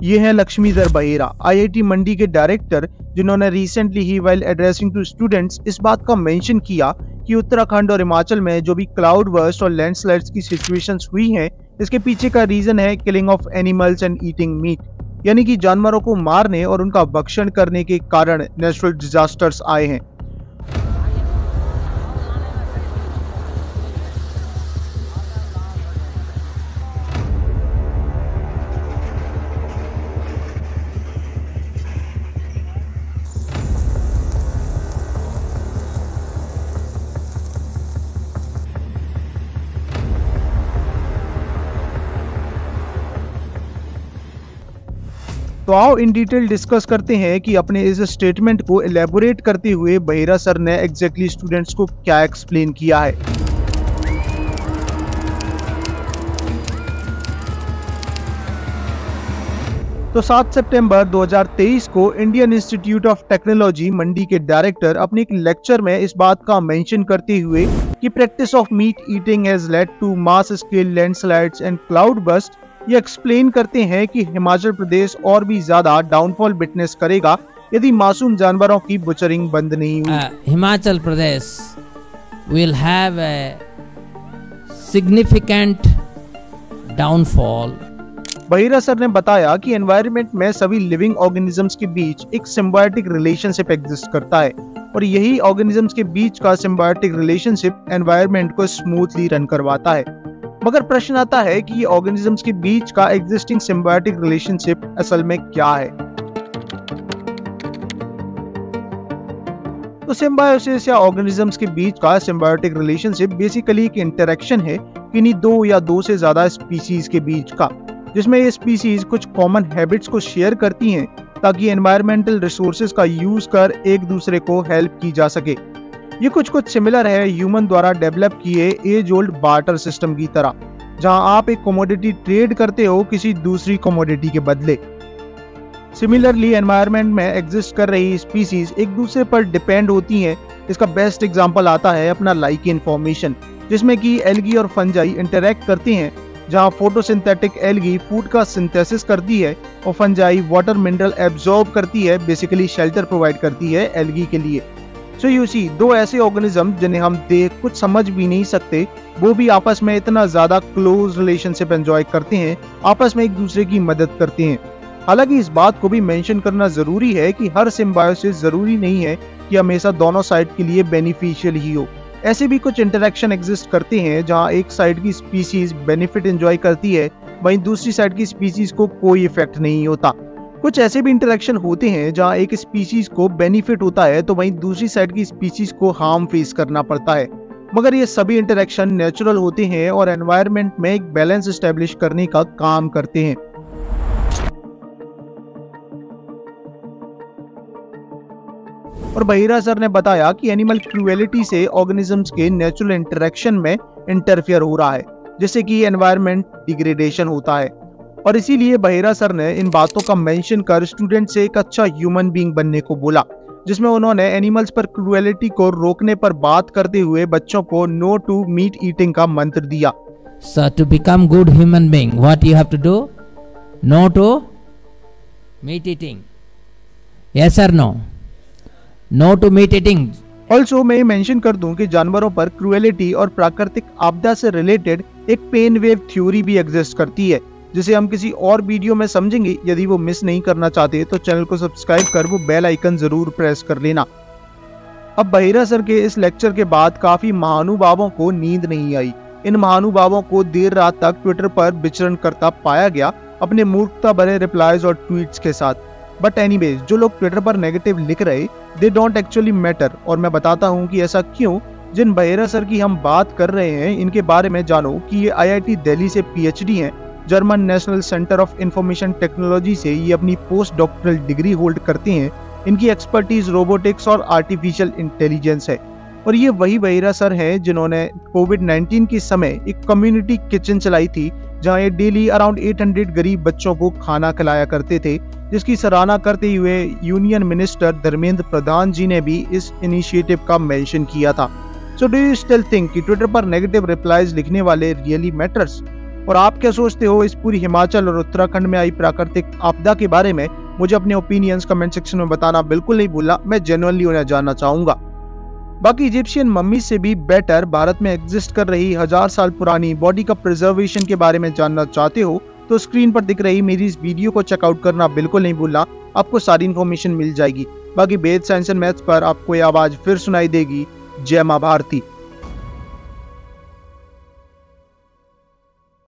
ये हैं लक्ष्मीधर बहेरा, आईआईटी मंडी के डायरेक्टर, जिन्होंने रिसेंटली ही व्हाइल एड्रेसिंग टू स्टूडेंट्स इस बात का मेंशन किया कि उत्तराखंड और हिमाचल में जो भी क्लाउड बर्स्ट और लैंडस्लाइड्स की सिचुएशंस हुई हैं, इसके पीछे का रीजन है killing of animals and eating meat, यानी कि जानवरों को मारने और उनका भक्षण करने के कारण नेचुरल डिजास्टर्स आए हैं। तो आओ इन डिटेल डिस्कस करते हैं कि अपने इस स्टेटमेंट को एलैबोरेट करते हुए बहेरा सर ने एग्जैक्टली स्टूडेंट्स को क्या एक्सप्लेन किया है। तो 7 सितंबर 2023 को इंडियन इंस्टीट्यूट ऑफ टेक्नोलॉजी मंडी के डायरेक्टर अपने एक लेक्चर में इस बात का मेंशन करते हुए कि practice of meat eating has led to mass scale landslides and cloud burst, ये एक्सप्लेन करते हैं कि हिमाचल प्रदेश और भी ज्यादा डाउनफॉल विटनेस करेगा यदि मासूम जानवरों की बुचरिंग बंद नहीं हुई। Himachal Pradesh will have a significant downfall। Bahera sir ने बताया कि एनवायरनमेंट में सभी लिविंग ऑर्गेनिजम्स के बीच एक सिम्बायोटिक रिलेशनशिप एग्जिस्ट करता है और यही ऑर्गेनिजम्स के बीच का सिम्बायोटिक रिलेशनशिप एनवायरनमेंट को स्मूथली रन करवाता है। मगर प्रश्न आता है कि ये ऑर्गेनिजम्स के बीच का एग्जिस्टिंग सिम्बायोटिक रिलेशनशिप असल में क्या है। तो सिम्बायोसिस या ऑर्गेनिजम्स के बीच का सिम्बायोटिक रिलेशनशिप बेसिकली एक इंटरेक्शन है किन्हीं दो या दो से ज्यादा स्पीसीज के बीच का, जिसमें ये स्पीसीज कुछ कॉमन हैबिट्स को शेयर करती हैं ताकि एनवायरमेंटल रिसोर्सेज का यूज कर एक दूसरे को हेल्प की जा सके। ये कुछ सिमिलर है ह्यूमन द्वारा डेवलप किए एज ओल्ड बार्टर सिस्टम की तरह, जहां आप एक कमोडिटी ट्रेड करते हो किसी दूसरी कमोडिटी के बदले। सिमिलरली एनवायरनमेंट में एग्जिस्ट कर रही स्पीसीज एक दूसरे पर डिपेंड होती हैं। इसका बेस्ट एग्जांपल आता है अपना लाइकेन फॉर्मेशन, जिसमें कि एल्गी और फंजाई इंटरैक्ट करती हैं, जहां फोटोसिंथेटिक एल्गी फूड का सिंथेसिस करती है और फंजाई वाटर मिनरल एब्जॉर्ब करती है, बेसिकली शेल्टर प्रोवाइड करती है एल्गी के लिए। सो यू सी, दो ऐसे ऑर्गेनिज्म जिन्हें हम देख कुछ समझ भी नहीं सकते, वो भी आपस में इतना ज्यादा क्लोज रिलेशनशिप एंजॉय करते हैं, आपस में एक दूसरे की मदद करते हैं। हालांकि इस बात को भी मेंशन करना जरूरी है कि हर सिम्बायोसिस जरूरी नहीं है कि हमेशा दोनों साइड के लिए बेनिफिशियल ही हो। ऐसे भी कुछ इंटरेक्शन एग्जिस्ट करते हैं जहां एक साइड की स्पीसीज बेनिफिट एंजॉय करती है, वहीं दूसरी साइड की स्पीसीज को कोई इफेक्ट नहीं होता। कुछ ऐसे भी इंटरेक्शन होते हैं जहां एक स्पीसीज को बेनिफिट होता है तो वहीं दूसरी साइड की स्पीसीज को हार्म फेस करना पड़ता है। मगर ये सभी इंटरेक्शन नेचुरल होते हैं और एनवायरनमेंट में एक बैलेंस एस्टेब्लिश करने का काम करते हैं। और बहेरा सर ने बताया कि एनिमल क्रूएलिटी से ऑर्गेनिजम्स के नेचुरल इंटरेक्शन में इंटरफियर हो रहा है, जिससे कि एनवायरनमेंट डिग्रेडेशन होता है। और इसीलिए बहेरा सर ने इन बातों का मेंशन कर स्टूडेंट से एक अच्छा ह्यूमन बीइंग बनने को बोला, जिसमें उन्होंने एनिमल्स पर क्रूएलिटी को रोकने पर बात करते हुए बच्चों को नो टू मीट ईटिंग का मंत्र दिया। So to become good human being, what you have to do? No to meat eating. Yes or no? No to meat eating. Also मैं मेंशन कर दूं कि जानवरों पर क्रूएलिटी और प्राकृतिक आपदा से रिलेटेड एक पेन वेव थ्योरी भी एग्जिस्ट करती है, जिसे हम किसी और वीडियो में समझेंगे। यदि वो मिस नहीं करना चाहते तो चैनल को सब्सक्राइब कर वो बेल आइकन जरूर प्रेस कर लेना। अब बहेरा सर के इस लेक्चर के बाद काफी महानुभावों को नींद नहीं आई। इन महानुभावों को देर रात तक ट्विटर पर विचरण करता पाया गया अपने मूर्खता भरे रिप्लाईज और ट्वीट्स के साथ। बट एनीवेज, जो लोग ट्विटर पर नेगेटिव लिख रहे दे डोंट एक्चुअली मैटर, और मैं बताता हूँ कि ऐसा क्यों। जिन बहेरा सर की हम बात कर रहे हैं इनके बारे में जानो कि ये आईआईटी दिल्ली से पीएचडी हैं, German national centre of information technology से ये अपनी पोस्ट डॉक्टरल डिग्री होल्ड करते हैं। इनकी एक्सपर्टीज रोबोटिक्स और आर्टिफिशियल इंटेलिजेंस है। और ये वही बहेरा सर हैं जिन्होंने कोविड-19 के समय एक कम्युनिटी किचन चलाई थी, जहां ये डेली अराउंड 800 गरीब बच्चों को खाना खिलाया करते थे, जिसकी सराहना करते हुए यूनियन मिनिस्टर धर्मेंद्र प्रधान जी ने भी इस इनिशिएटिव का मेंशन किया था। So do you still think कि ट्विटर पर नेगेटिव रिप्लाईज लिखने वाले रियली मैटर्स? और आप क्या सोचते हो इस पूरी हिमाचल और उत्तराखंड में आई प्राकृतिक आपदा के बारे में? मुझे अपने ओपिनियंस कमेंट सेक्शन में बताना बिल्कुल नहीं भूलना, मैं जेन्युइनली उन्हें जानना चाहूंगा। बाकी इजिप्शियन मम्मी से भी बेटर भारत में एग्जिस्ट कर रही 1000 साल पुरानी बॉडी का प्रिजर्वेशन के बारे में जानना चाहते हो तो स्क्रीन पर दिख रही मेरी इस वीडियो को चेकआउट करना बिल्कुल नहीं भूलना, आपको सारी इन्फॉर्मेशन मिल जाएगी। बाकी वेद, साइंस एंड मैथ्स पर आपको ये आवाज फिर सुनाई देगी। जय मां भारती।